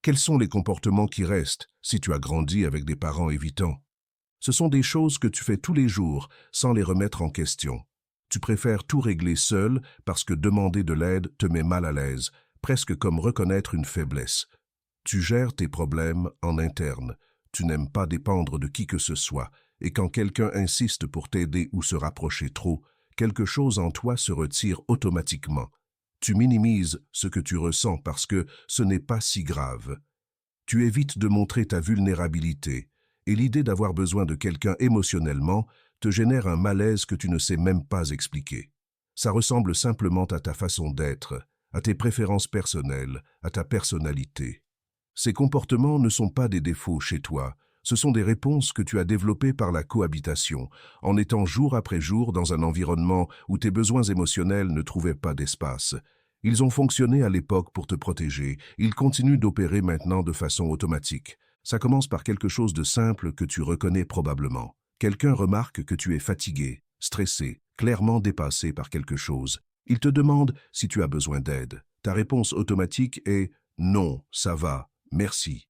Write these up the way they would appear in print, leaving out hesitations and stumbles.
Quels sont les comportements qui restent si tu as grandi avec des parents évitants? Ce sont des choses que tu fais tous les jours sans les remettre en question. Tu préfères tout régler seul parce que demander de l'aide te met mal à l'aise, presque comme reconnaître une faiblesse. Tu gères tes problèmes en interne. Tu n'aimes pas dépendre de qui que ce soit, et quand quelqu'un insiste pour t'aider ou se rapprocher trop, quelque chose en toi se retire automatiquement. Tu minimises ce que tu ressens parce que ce n'est pas si grave. Tu évites de montrer ta vulnérabilité, et l'idée d'avoir besoin de quelqu'un émotionnellement te génère un malaise que tu ne sais même pas expliquer. Ça ressemble simplement à ta façon d'être, à tes préférences personnelles, à ta personnalité. Ces comportements ne sont pas des défauts chez toi, ce sont des réponses que tu as développées par la cohabitation, en étant jour après jour dans un environnement où tes besoins émotionnels ne trouvaient pas d'espace. Ils ont fonctionné à l'époque pour te protéger, ils continuent d'opérer maintenant de façon automatique. Ça commence par quelque chose de simple que tu reconnais probablement. Quelqu'un remarque que tu es fatigué, stressé, clairement dépassé par quelque chose. Il te demande si tu as besoin d'aide. Ta réponse automatique est « Non, ça va, merci ».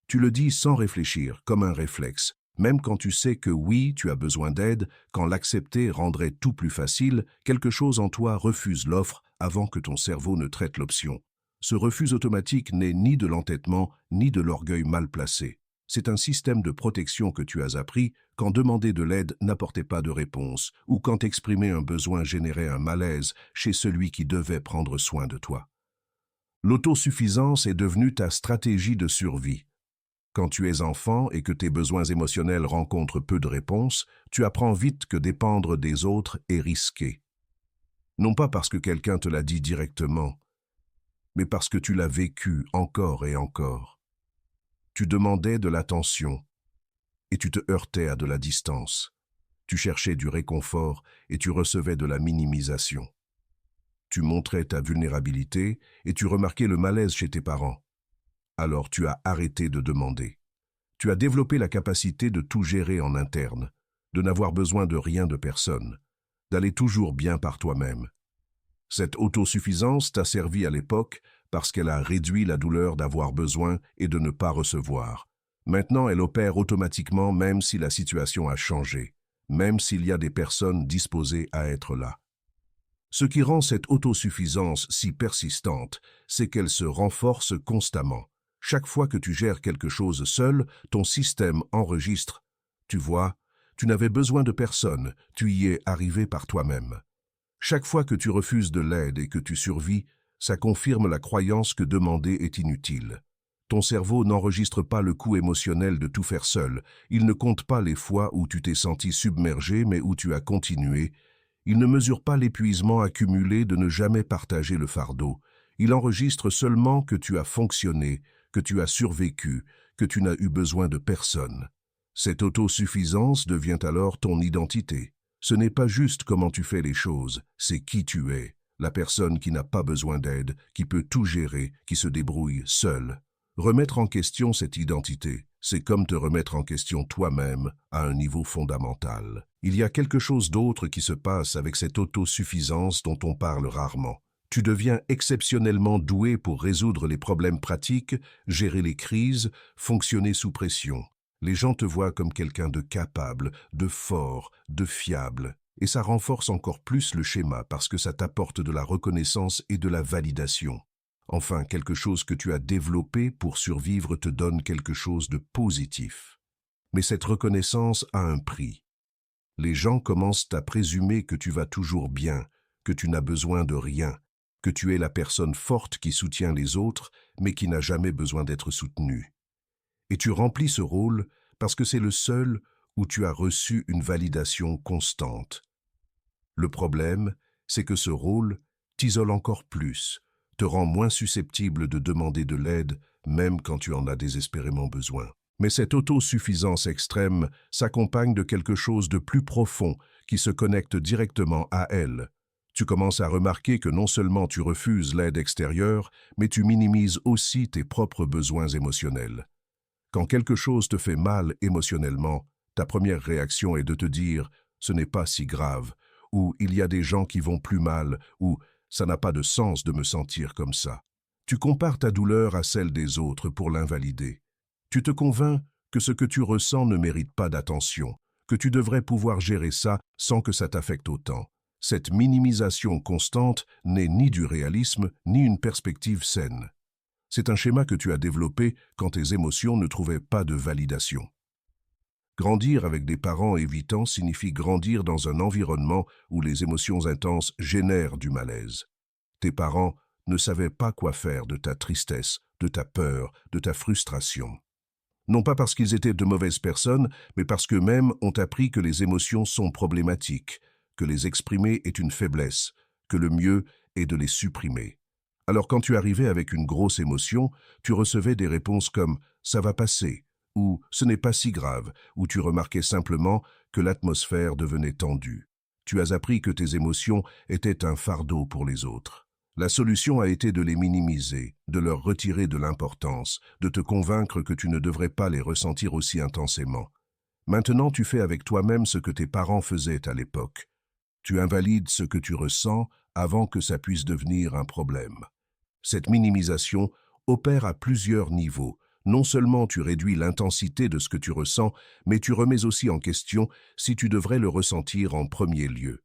Tu le dis sans réfléchir, comme un réflexe. Même quand tu sais que oui, tu as besoin d'aide, quand l'accepter rendrait tout plus facile, quelque chose en toi refuse l'offre avant que ton cerveau ne traite l'option. Ce refus automatique n'est ni de l'entêtement, ni de l'orgueil mal placé. C'est un système de protection que tu as appris quand demander de l'aide n'apportait pas de réponse, ou quand exprimer un besoin générait un malaise chez celui qui devait prendre soin de toi. L'autosuffisance est devenue ta stratégie de survie. Quand tu es enfant et que tes besoins émotionnels rencontrent peu de réponses, tu apprends vite que dépendre des autres est risqué. Non pas parce que quelqu'un te l'a dit directement, mais parce que tu l'as vécu encore et encore. Tu demandais de l'attention et tu te heurtais à de la distance. Tu cherchais du réconfort et tu recevais de la minimisation. Tu montrais ta vulnérabilité et tu remarquais le malaise chez tes parents. Alors tu as arrêté de demander. Tu as développé la capacité de tout gérer en interne, de n'avoir besoin de rien de personne, d'aller toujours bien par toi-même. Cette autosuffisance t'a servi à l'époque parce qu'elle a réduit la douleur d'avoir besoin et de ne pas recevoir. Maintenant, elle opère automatiquement même si la situation a changé, même s'il y a des personnes disposées à être là. Ce qui rend cette autosuffisance si persistante, c'est qu'elle se renforce constamment. Chaque fois que tu gères quelque chose seul, ton système enregistre. Tu vois, tu n'avais besoin de personne, tu y es arrivé par toi-même. Chaque fois que tu refuses de l'aide et que tu survis, ça confirme la croyance que demander est inutile. Ton cerveau n'enregistre pas le coût émotionnel de tout faire seul. Il ne compte pas les fois où tu t'es senti submergé mais où tu as continué. Il ne mesure pas l'épuisement accumulé de ne jamais partager le fardeau. Il enregistre seulement que tu as fonctionné, que tu as survécu, que tu n'as eu besoin de personne. Cette autosuffisance devient alors ton identité. Ce n'est pas juste comment tu fais les choses, c'est qui tu es, la personne qui n'a pas besoin d'aide, qui peut tout gérer, qui se débrouille seule. Remettre en question cette identité, c'est comme te remettre en question toi-même à un niveau fondamental. Il y a quelque chose d'autre qui se passe avec cette autosuffisance dont on parle rarement. Tu deviens exceptionnellement doué pour résoudre les problèmes pratiques, gérer les crises, fonctionner sous pression. Les gens te voient comme quelqu'un de capable, de fort, de fiable. Et ça renforce encore plus le schéma parce que ça t'apporte de la reconnaissance et de la validation. Enfin, quelque chose que tu as développé pour survivre te donne quelque chose de positif. Mais cette reconnaissance a un prix. Les gens commencent à présumer que tu vas toujours bien, que tu n'as besoin de rien, que tu es la personne forte qui soutient les autres, mais qui n'a jamais besoin d'être soutenue. Et tu remplis ce rôle parce que c'est le seul où tu as reçu une validation constante. Le problème, c'est que ce rôle t'isole encore plus, te rend moins susceptible de demander de l'aide, même quand tu en as désespérément besoin. Mais cette autosuffisance extrême s'accompagne de quelque chose de plus profond qui se connecte directement à elle. Tu commences à remarquer que non seulement tu refuses l'aide extérieure, mais tu minimises aussi tes propres besoins émotionnels. Quand quelque chose te fait mal émotionnellement, ta première réaction est de te dire « ce n'est pas si grave » ou « il y a des gens qui vont plus mal » ou « ça n'a pas de sens de me sentir comme ça ». Tu compares ta douleur à celle des autres pour l'invalider. Tu te convaincs que ce que tu ressens ne mérite pas d'attention, que tu devrais pouvoir gérer ça sans que ça t'affecte autant. Cette minimisation constante n'est ni du réalisme, ni une perspective saine. C'est un schéma que tu as développé quand tes émotions ne trouvaient pas de validation. Grandir avec des parents évitants signifie grandir dans un environnement où les émotions intenses génèrent du malaise. Tes parents ne savaient pas quoi faire de ta tristesse, de ta peur, de ta frustration. Non pas parce qu'ils étaient de mauvaises personnes, mais parce qu'eux-mêmes ont appris que les émotions sont problématiques, que les exprimer est une faiblesse, que le mieux est de les supprimer. Alors quand tu arrivais avec une grosse émotion, tu recevais des réponses comme « ça va passer » ou « ce n'est pas si grave » ou tu remarquais simplement que l'atmosphère devenait tendue. Tu as appris que tes émotions étaient un fardeau pour les autres. La solution a été de les minimiser, de leur retirer de l'importance, de te convaincre que tu ne devrais pas les ressentir aussi intensément. Maintenant, tu fais avec toi-même ce que tes parents faisaient à l'époque. Tu invalides ce que tu ressens avant que ça puisse devenir un problème. Cette minimisation opère à plusieurs niveaux. Non seulement tu réduis l'intensité de ce que tu ressens, mais tu remets aussi en question si tu devrais le ressentir en premier lieu.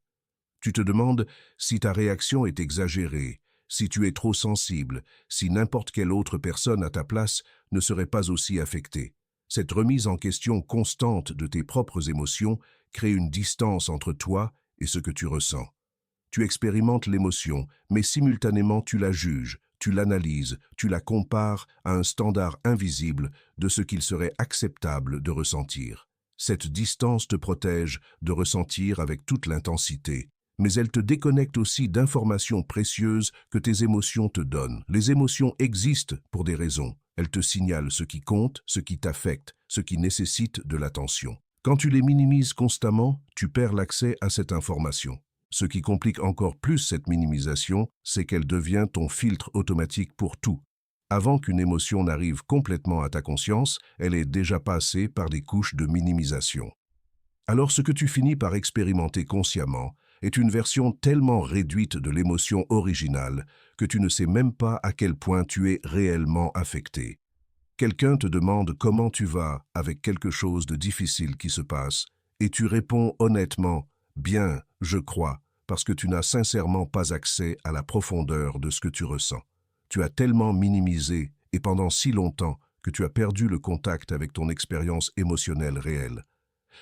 Tu te demandes si ta réaction est exagérée, si tu es trop sensible, si n'importe quelle autre personne à ta place ne serait pas aussi affectée. Cette remise en question constante de tes propres émotions crée une distance entre toi et ce que tu ressens. Tu expérimentes l'émotion, mais simultanément tu la juges, tu l'analyses, tu la compares à un standard invisible de ce qu'il serait acceptable de ressentir. Cette distance te protège de ressentir avec toute l'intensité, mais elle te déconnecte aussi d'informations précieuses que tes émotions te donnent. Les émotions existent pour des raisons. Elles te signalent ce qui compte, ce qui t'affecte, ce qui nécessite de l'attention. Quand tu les minimises constamment, tu perds l'accès à cette information. Ce qui complique encore plus cette minimisation, c'est qu'elle devient ton filtre automatique pour tout. Avant qu'une émotion n'arrive complètement à ta conscience, elle est déjà passée par des couches de minimisation. Alors ce que tu finis par expérimenter consciemment est une version tellement réduite de l'émotion originale que tu ne sais même pas à quel point tu es réellement affecté. Quelqu'un te demande comment tu vas avec quelque chose de difficile qui se passe et tu réponds honnêtement « bien, je crois », parce que tu n'as sincèrement pas accès à la profondeur de ce que tu ressens. Tu as tellement minimisé et pendant si longtemps que tu as perdu le contact avec ton expérience émotionnelle réelle.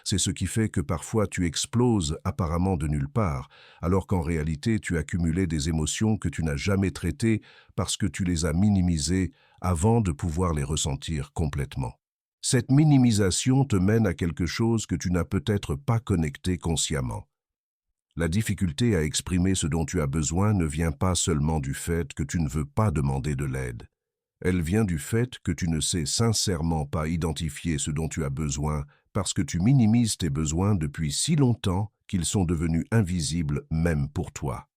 C'est ce qui fait que parfois tu exploses apparemment de nulle part, alors qu'en réalité tu accumulais des émotions que tu n'as jamais traitées parce que tu les as minimisées avant de pouvoir les ressentir complètement. Cette minimisation te mène à quelque chose que tu n'as peut-être pas connecté consciemment. La difficulté à exprimer ce dont tu as besoin ne vient pas seulement du fait que tu ne veux pas demander de l'aide. Elle vient du fait que tu ne sais sincèrement pas identifier ce dont tu as besoin parce que tu minimises tes besoins depuis si longtemps qu'ils sont devenus invisibles même pour toi.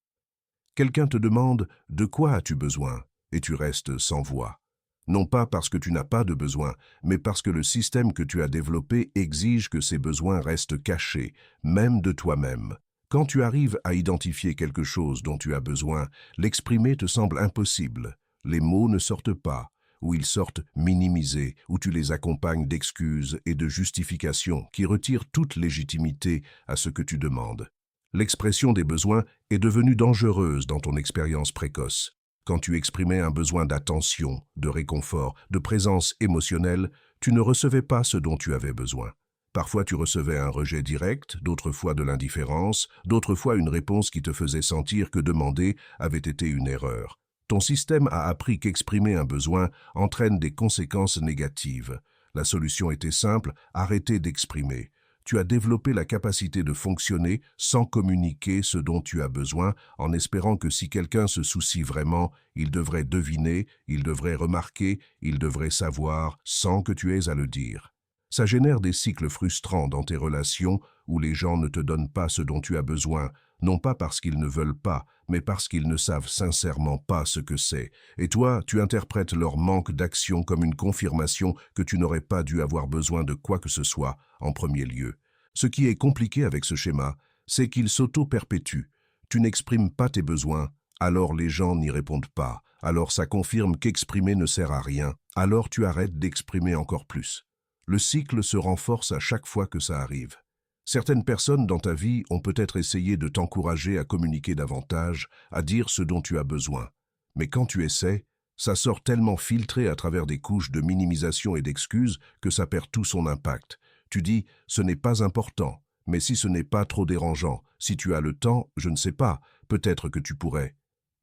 Quelqu'un te demande « de quoi as-tu besoin ?» et tu restes sans voix. Non pas parce que tu n'as pas de besoin, mais parce que le système que tu as développé exige que ces besoins restent cachés, même de toi-même. Quand tu arrives à identifier quelque chose dont tu as besoin, l'exprimer te semble impossible. Les mots ne sortent pas, ou ils sortent minimisés, ou tu les accompagnes d'excuses et de justifications qui retirent toute légitimité à ce que tu demandes. L'expression des besoins est devenue dangereuse dans ton expérience précoce. Quand tu exprimais un besoin d'attention, de réconfort, de présence émotionnelle, tu ne recevais pas ce dont tu avais besoin. Parfois tu recevais un rejet direct, d'autres fois de l'indifférence, d'autres fois une réponse qui te faisait sentir que demander avait été une erreur. Ton système a appris qu'exprimer un besoin entraîne des conséquences négatives. La solution était simple, arrêter d'exprimer. Tu as développé la capacité de fonctionner sans communiquer ce dont tu as besoin, en espérant que si quelqu'un se soucie vraiment, il devrait deviner, il devrait remarquer, il devrait savoir, sans que tu aies à le dire. Ça génère des cycles frustrants dans tes relations où les gens ne te donnent pas ce dont tu as besoin, non pas parce qu'ils ne veulent pas, mais parce qu'ils ne savent sincèrement pas ce que c'est. Et toi, tu interprètes leur manque d'action comme une confirmation que tu n'aurais pas dû avoir besoin de quoi que ce soit en premier lieu. Ce qui est compliqué avec ce schéma, c'est qu'il s'auto-perpétue. Tu n'exprimes pas tes besoins, alors les gens n'y répondent pas. alors ça confirme qu'exprimer ne sert à rien, alors tu arrêtes d'exprimer encore plus. Le cycle se renforce à chaque fois que ça arrive. Certaines personnes dans ta vie ont peut-être essayé de t'encourager à communiquer davantage, à dire ce dont tu as besoin. Mais quand tu essaies, ça sort tellement filtré à travers des couches de minimisation et d'excuses que ça perd tout son impact. Tu dis « ce n'est pas important », mais si ce n'est pas trop dérangeant, si tu as le temps, je ne sais pas, peut-être que tu pourrais.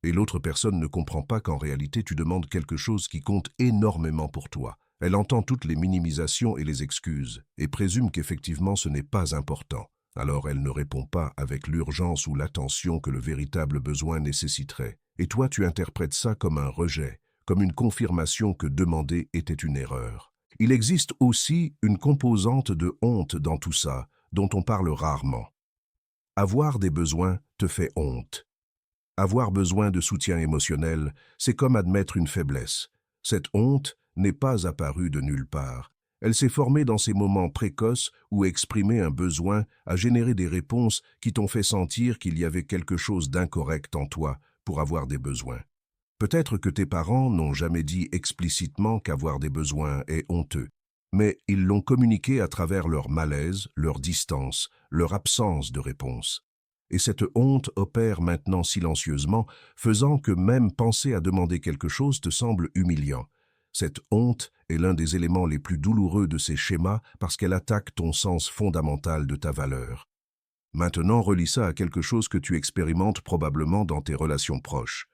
Et l'autre personne ne comprend pas qu'en réalité tu demandes quelque chose qui compte énormément pour toi. Elle entend toutes les minimisations et les excuses, et présume qu'effectivement ce n'est pas important. Alors elle ne répond pas avec l'urgence ou l'attention que le véritable besoin nécessiterait. Et toi tu interprètes ça comme un rejet, comme une confirmation que demander était une erreur. Il existe aussi une composante de honte dans tout ça, dont on parle rarement. Avoir des besoins te fait honte. Avoir besoin de soutien émotionnel, c'est comme admettre une faiblesse. Cette honte n'est pas apparue de nulle part. Elle s'est formée dans ces moments précoces où exprimer un besoin a généré des réponses qui t'ont fait sentir qu'il y avait quelque chose d'incorrect en toi pour avoir des besoins. Peut-être que tes parents n'ont jamais dit explicitement qu'avoir des besoins est honteux, mais ils l'ont communiqué à travers leur malaise, leur distance, leur absence de réponse. Et cette honte opère maintenant silencieusement, faisant que même penser à demander quelque chose te semble humiliant. Cette honte est l'un des éléments les plus douloureux de ces schémas parce qu'elle attaque ton sens fondamental de ta valeur. Maintenant, relie ça à quelque chose que tu expérimentes probablement dans tes relations proches.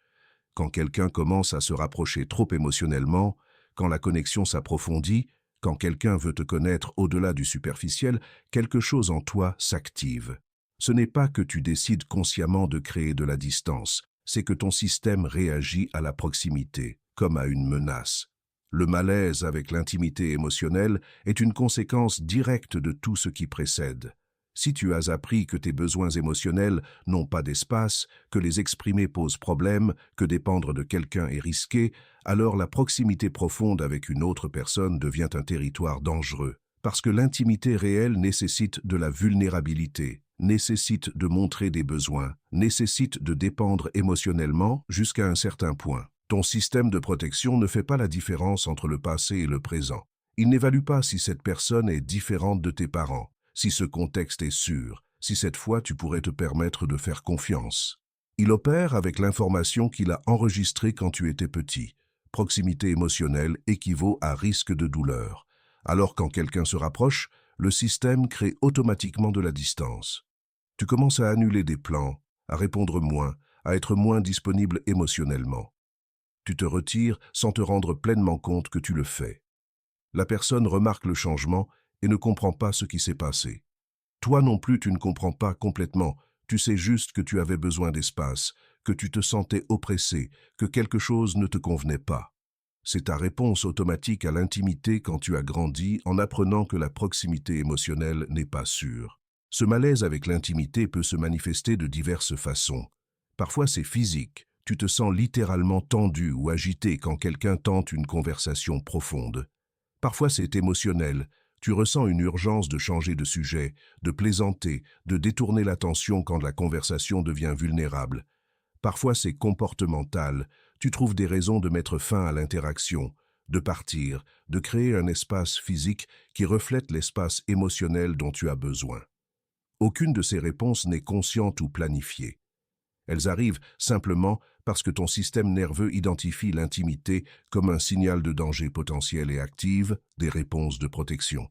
Quand quelqu'un commence à se rapprocher trop émotionnellement, quand la connexion s'approfondit, quand quelqu'un veut te connaître au-delà du superficiel, quelque chose en toi s'active. Ce n'est pas que tu décides consciemment de créer de la distance, c'est que ton système réagit à la proximité, comme à une menace. Le malaise avec l'intimité émotionnelle est une conséquence directe de tout ce qui précède. Si tu as appris que tes besoins émotionnels n'ont pas d'espace, que les exprimer pose problème, que dépendre de quelqu'un est risqué, alors la proximité profonde avec une autre personne devient un territoire dangereux. Parce que l'intimité réelle nécessite de la vulnérabilité, nécessite de montrer des besoins, nécessite de dépendre émotionnellement jusqu'à un certain point. Ton système de protection ne fait pas la différence entre le passé et le présent. Il n'évalue pas si cette personne est différente de tes parents, si ce contexte est sûr, si cette fois tu pourrais te permettre de faire confiance. Il opère avec l'information qu'il a enregistrée quand tu étais petit. Proximité émotionnelle équivaut à risque de douleur. Alors quand quelqu'un se rapproche, le système crée automatiquement de la distance. Tu commences à annuler des plans, à répondre moins, à être moins disponible émotionnellement. Tu te retires sans te rendre pleinement compte que tu le fais. La personne remarque le changement et ne comprend pas ce qui s'est passé. Toi non plus, tu ne comprends pas complètement. Tu sais juste que tu avais besoin d'espace, que tu te sentais oppressé, que quelque chose ne te convenait pas. C'est ta réponse automatique à l'intimité quand tu as grandi en apprenant que la proximité émotionnelle n'est pas sûre. Ce malaise avec l'intimité peut se manifester de diverses façons. Parfois c'est physique. Tu te sens littéralement tendu ou agité quand quelqu'un tente une conversation profonde. Parfois c'est émotionnel. Tu ressens une urgence de changer de sujet, de plaisanter, de détourner l'attention quand la conversation devient vulnérable. Parfois c'est comportemental. Tu trouves des raisons de mettre fin à l'interaction, de partir, de créer un espace physique qui reflète l'espace émotionnel dont tu as besoin. Aucune de ces réponses n'est consciente ou planifiée. Elles arrivent simplement parce que ton système nerveux identifie l'intimité comme un signal de danger potentiel et active des réponses de protection.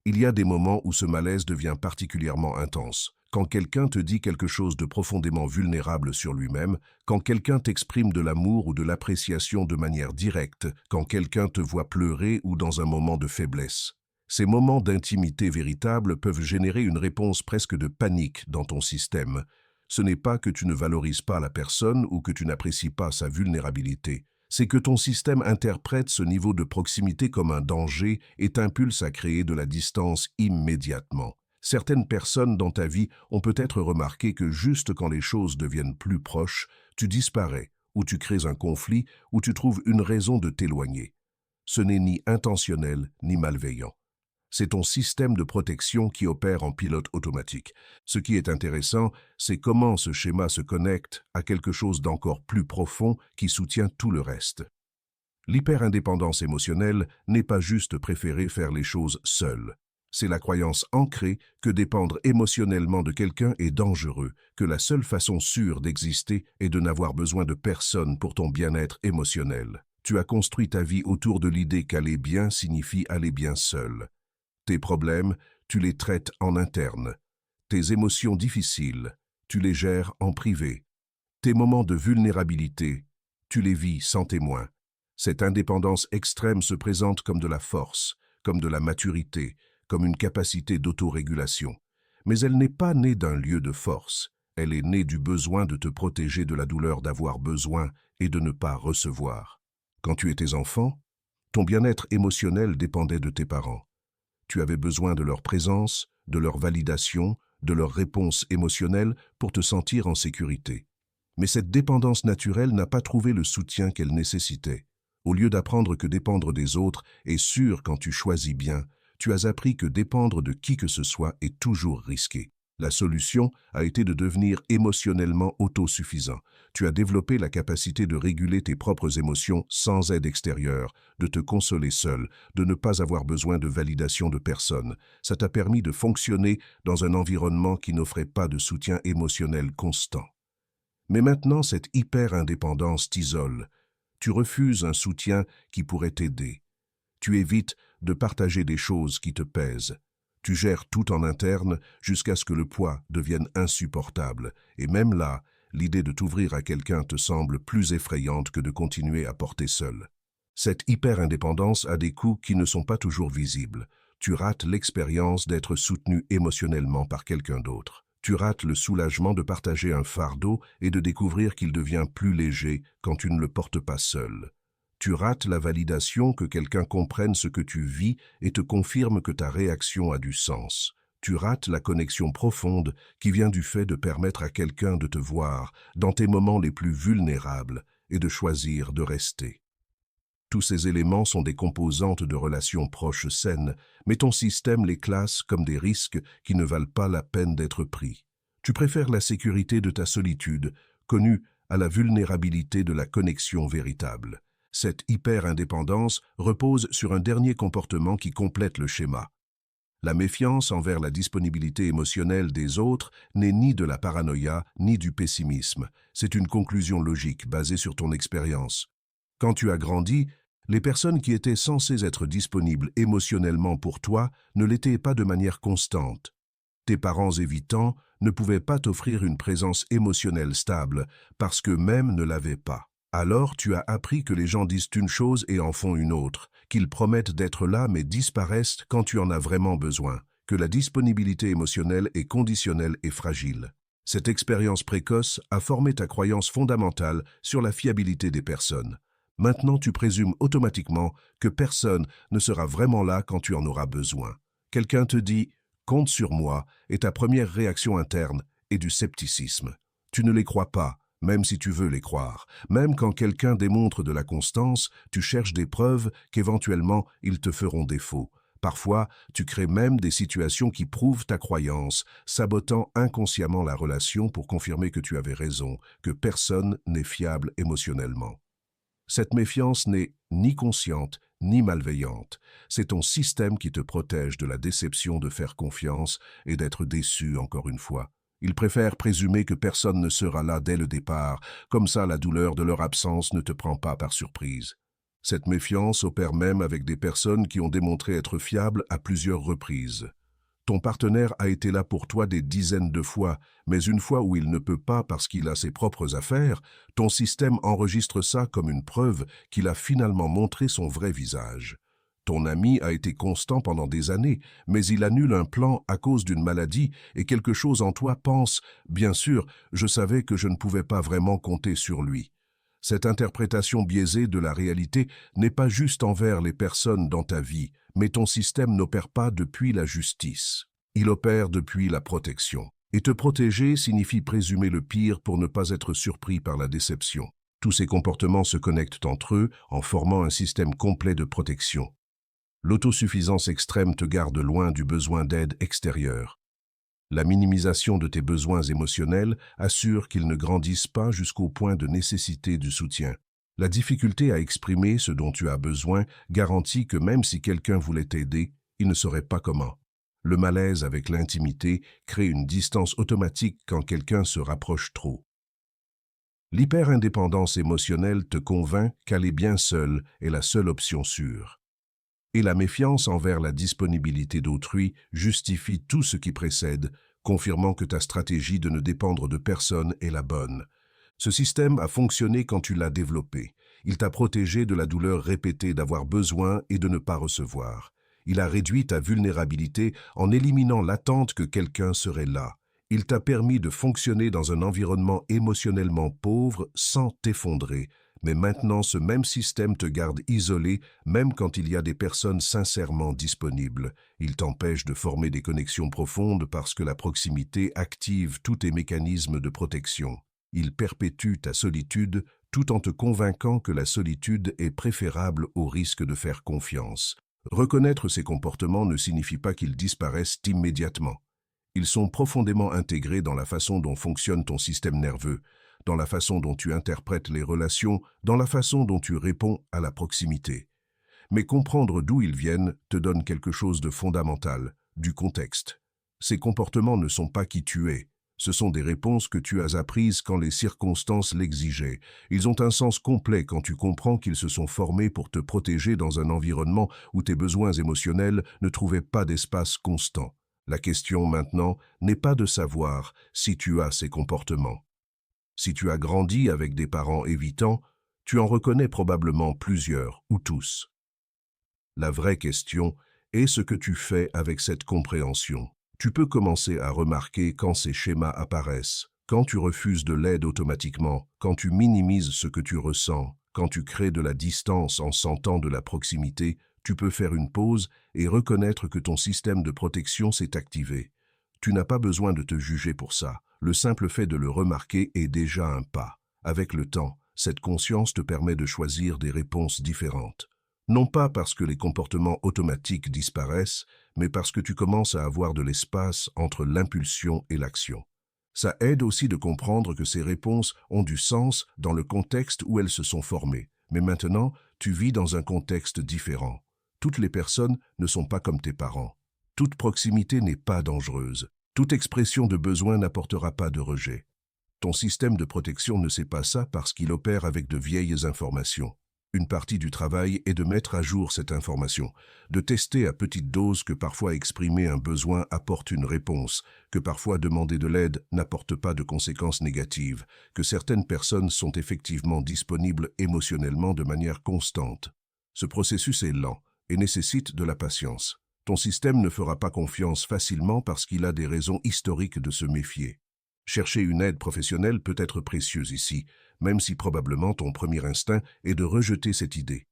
Il y a des moments où ce malaise devient particulièrement intense. Quand quelqu'un te dit quelque chose de profondément vulnérable sur lui-même, quand quelqu'un t'exprime de l'amour ou de l'appréciation de manière directe, quand quelqu'un te voit pleurer ou dans un moment de faiblesse. Ces moments d'intimité véritable peuvent générer une réponse presque de panique dans ton système. Ce n'est pas que tu ne valorises pas la personne ou que tu n'apprécies pas sa vulnérabilité. C'est que ton système interprète ce niveau de proximité comme un danger et t'impulse à créer de la distance immédiatement. Certaines personnes dans ta vie ont peut-être remarqué que juste quand les choses deviennent plus proches, tu disparais, ou tu crées un conflit, ou tu trouves une raison de t'éloigner. Ce n'est ni intentionnel ni malveillant. C'est ton système de protection qui opère en pilote automatique. Ce qui est intéressant, c'est comment ce schéma se connecte à quelque chose d'encore plus profond qui soutient tout le reste. L'hyperindépendance émotionnelle n'est pas juste préférer faire les choses seul. C'est la croyance ancrée que dépendre émotionnellement de quelqu'un est dangereux, que la seule façon sûre d'exister est de n'avoir besoin de personne pour ton bien-être émotionnel. Tu as construit ta vie autour de l'idée qu'aller bien signifie aller bien seul. Tes problèmes, tu les traites en interne. Tes émotions difficiles, tu les gères en privé. Tes moments de vulnérabilité, tu les vis sans témoin. Cette indépendance extrême se présente comme de la force, comme de la maturité, comme une capacité d'autorégulation. Mais elle n'est pas née d'un lieu de force. Elle est née du besoin de te protéger de la douleur d'avoir besoin et de ne pas recevoir. Quand tu étais enfant, ton bien-être émotionnel dépendait de tes parents. Tu avais besoin de leur présence, de leur validation, de leur réponse émotionnelle pour te sentir en sécurité. Mais cette dépendance naturelle n'a pas trouvé le soutien qu'elle nécessitait. Au lieu d'apprendre que dépendre des autres est sûr quand tu choisis bien, tu as appris que dépendre de qui que ce soit est toujours risqué. La solution a été de devenir émotionnellement autosuffisant. Tu as développé la capacité de réguler tes propres émotions sans aide extérieure, de te consoler seul, de ne pas avoir besoin de validation de personne. Ça t'a permis de fonctionner dans un environnement qui n'offrait pas de soutien émotionnel constant. Mais maintenant, cette hyper-indépendance t'isole. Tu refuses un soutien qui pourrait t'aider. Tu évites de partager des choses qui te pèsent. Tu gères tout en interne jusqu'à ce que le poids devienne insupportable. Et même là, l'idée de t'ouvrir à quelqu'un te semble plus effrayante que de continuer à porter seul. Cette hyper-indépendance a des coûts qui ne sont pas toujours visibles. Tu rates l'expérience d'être soutenu émotionnellement par quelqu'un d'autre. Tu rates le soulagement de partager un fardeau et de découvrir qu'il devient plus léger quand tu ne le portes pas seul. Tu rates la validation que quelqu'un comprenne ce que tu vis et te confirme que ta réaction a du sens. Tu rates la connexion profonde qui vient du fait de permettre à quelqu'un de te voir dans tes moments les plus vulnérables et de choisir de rester. Tous ces éléments sont des composantes de relations proches saines, mais ton système les classe comme des risques qui ne valent pas la peine d'être pris. Tu préfères la sécurité de ta solitude, connue, à la vulnérabilité de la connexion véritable. Cette hyper-indépendance repose sur un dernier comportement qui complète le schéma. La méfiance envers la disponibilité émotionnelle des autres n'est ni de la paranoïa ni du pessimisme. C'est une conclusion logique basée sur ton expérience. Quand tu as grandi, les personnes qui étaient censées être disponibles émotionnellement pour toi ne l'étaient pas de manière constante. Tes parents évitants ne pouvaient pas t'offrir une présence émotionnelle stable parce qu'eux-mêmes ne l'avaient pas. Alors tu as appris que les gens disent une chose et en font une autre, qu'ils promettent d'être là mais disparaissent quand tu en as vraiment besoin, que la disponibilité émotionnelle est conditionnelle et fragile. Cette expérience précoce a formé ta croyance fondamentale sur la fiabilité des personnes. Maintenant tu présumes automatiquement que personne ne sera vraiment là quand tu en auras besoin. Quelqu'un te dit « compte sur moi » et ta première réaction interne est du scepticisme. Tu ne les crois pas, même si tu veux les croire. Même quand quelqu'un démontre de la constance, tu cherches des preuves qu'éventuellement ils te feront défaut. Parfois, tu crées même des situations qui prouvent ta croyance, sabotant inconsciemment la relation pour confirmer que tu avais raison, que personne n'est fiable émotionnellement. Cette méfiance n'est ni consciente ni malveillante. C'est ton système qui te protège de la déception de faire confiance et d'être déçu encore une fois. Ils préfèrent présumer que personne ne sera là dès le départ, comme ça la douleur de leur absence ne te prend pas par surprise. Cette méfiance opère même avec des personnes qui ont démontré être fiables à plusieurs reprises. Ton partenaire a été là pour toi des dizaines de fois, mais une fois où il ne peut pas parce qu'il a ses propres affaires, ton système enregistre ça comme une preuve qu'il a finalement montré son vrai visage. Ton ami a été constant pendant des années, mais il annule un plan à cause d'une maladie et quelque chose en toi pense « Bien sûr, je savais que je ne pouvais pas vraiment compter sur lui ». Cette interprétation biaisée de la réalité n'est pas juste envers les personnes dans ta vie, mais ton système n'opère pas depuis la justice. Il opère depuis la protection. Et te protéger signifie présumer le pire pour ne pas être surpris par la déception. Tous ces comportements se connectent entre eux en formant un système complet de protection. L'autosuffisance extrême te garde loin du besoin d'aide extérieure. La minimisation de tes besoins émotionnels assure qu'ils ne grandissent pas jusqu'au point de nécessiter du soutien. La difficulté à exprimer ce dont tu as besoin garantit que même si quelqu'un voulait t'aider, il ne saurait pas comment. Le malaise avec l'intimité crée une distance automatique quand quelqu'un se rapproche trop. L'hyper-indépendance émotionnelle te convainc qu'aller bien seul est la seule option sûre. Et la méfiance envers la disponibilité d'autrui justifie tout ce qui précède, confirmant que ta stratégie de ne dépendre de personne est la bonne. Ce système a fonctionné quand tu l'as développé. Il t'a protégé de la douleur répétée d'avoir besoin et de ne pas recevoir. Il a réduit ta vulnérabilité en éliminant l'attente que quelqu'un serait là. Il t'a permis de fonctionner dans un environnement émotionnellement pauvre sans t'effondrer. Mais maintenant, ce même système te garde isolé, même quand il y a des personnes sincèrement disponibles. Il t'empêche de former des connexions profondes parce que la proximité active tous tes mécanismes de protection. Il perpétue ta solitude tout en te convainquant que la solitude est préférable au risque de faire confiance. Reconnaître ces comportements ne signifie pas qu'ils disparaissent immédiatement. Ils sont profondément intégrés dans la façon dont fonctionne ton système nerveux, dans la façon dont tu interprètes les relations, dans la façon dont tu réponds à la proximité. Mais comprendre d'où ils viennent te donne quelque chose de fondamental, du contexte. Ces comportements ne sont pas qui tu es. Ce sont des réponses que tu as apprises quand les circonstances l'exigeaient. Ils ont un sens complet quand tu comprends qu'ils se sont formés pour te protéger dans un environnement où tes besoins émotionnels ne trouvaient pas d'espace constant. La question maintenant n'est pas de savoir si tu as ces comportements. Si tu as grandi avec des parents évitants, tu en reconnais probablement plusieurs ou tous. La vraie question est ce que tu fais avec cette compréhension. Tu peux commencer à remarquer quand ces schémas apparaissent, quand tu refuses de l'aide automatiquement, quand tu minimises ce que tu ressens, quand tu crées de la distance en sentant de la proximité. Tu peux faire une pause et reconnaître que ton système de protection s'est activé. Tu n'as pas besoin de te juger pour ça. Le simple fait de le remarquer est déjà un pas. Avec le temps, cette conscience te permet de choisir des réponses différentes. Non pas parce que les comportements automatiques disparaissent, mais parce que tu commences à avoir de l'espace entre l'impulsion et l'action. Ça aide aussi de comprendre que ces réponses ont du sens dans le contexte où elles se sont formées. Mais maintenant, tu vis dans un contexte différent. Toutes les personnes ne sont pas comme tes parents. Toute proximité n'est pas dangereuse. Toute expression de besoin n'apportera pas de rejet. Ton système de protection ne sait pas ça parce qu'il opère avec de vieilles informations. Une partie du travail est de mettre à jour cette information, de tester à petite dose que parfois exprimer un besoin apporte une réponse, que parfois demander de l'aide n'apporte pas de conséquences négatives, que certaines personnes sont effectivement disponibles émotionnellement de manière constante. Ce processus est lent et nécessite de la patience. Ton système ne fera pas confiance facilement parce qu'il a des raisons historiques de se méfier. Chercher une aide professionnelle peut être précieuse ici, même si probablement ton premier instinct est de rejeter cette idée.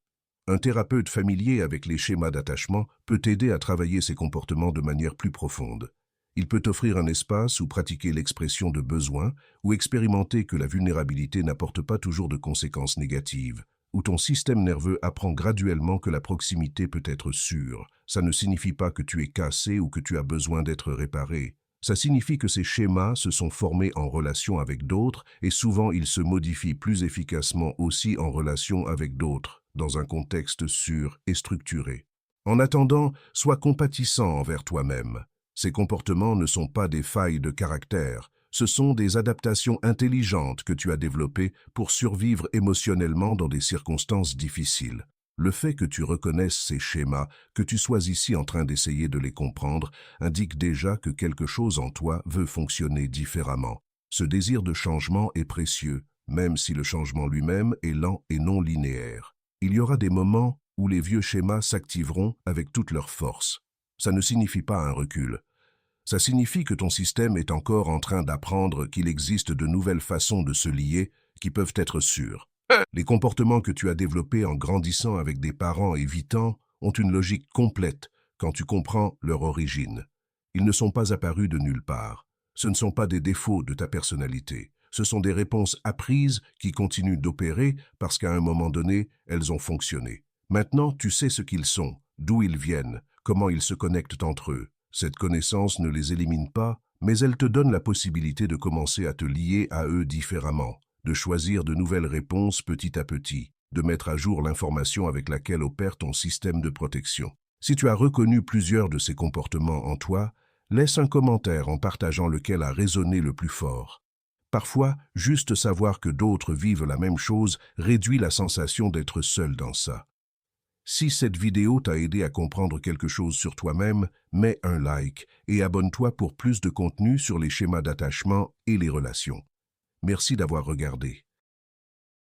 Un thérapeute familier avec les schémas d'attachement peut t'aider à travailler ces comportements de manière plus profonde. Il peut t'offrir un espace où pratiquer l'expression de besoin ou expérimenter que la vulnérabilité n'apporte pas toujours de conséquences négatives, où ton système nerveux apprend graduellement que la proximité peut être sûre. Ça ne signifie pas que tu es cassé ou que tu as besoin d'être réparé. Ça signifie que ces schémas se sont formés en relation avec d'autres et souvent ils se modifient plus efficacement aussi en relation avec d'autres, dans un contexte sûr et structuré. En attendant, sois compatissant envers toi-même. Ces comportements ne sont pas des failles de caractère, ce sont des adaptations intelligentes que tu as développées pour survivre émotionnellement dans des circonstances difficiles. Le fait que tu reconnaisses ces schémas, que tu sois ici en train d'essayer de les comprendre, indique déjà que quelque chose en toi veut fonctionner différemment. Ce désir de changement est précieux, même si le changement lui-même est lent et non linéaire. Il y aura des moments où les vieux schémas s'activeront avec toute leur force. Ça ne signifie pas un recul. Ça signifie que ton système est encore en train d'apprendre qu'il existe de nouvelles façons de se lier qui peuvent être sûres. Les comportements que tu as développés en grandissant avec des parents évitants ont une logique complète quand tu comprends leur origine. Ils ne sont pas apparus de nulle part. Ce ne sont pas des défauts de ta personnalité. Ce sont des réponses apprises qui continuent d'opérer parce qu'à un moment donné, elles ont fonctionné. Maintenant, tu sais ce qu'ils sont, d'où ils viennent, comment ils se connectent entre eux. Cette connaissance ne les élimine pas, mais elle te donne la possibilité de commencer à te lier à eux différemment, de choisir de nouvelles réponses petit à petit, de mettre à jour l'information avec laquelle opère ton système de protection. Si tu as reconnu plusieurs de ces comportements en toi, laisse un commentaire en partageant lequel a résonné le plus fort. Parfois, juste savoir que d'autres vivent la même chose réduit la sensation d'être seul dans ça. Si cette vidéo t'a aidé à comprendre quelque chose sur toi-même, mets un like et abonne-toi pour plus de contenu sur les schémas d'attachement et les relations. Merci d'avoir regardé.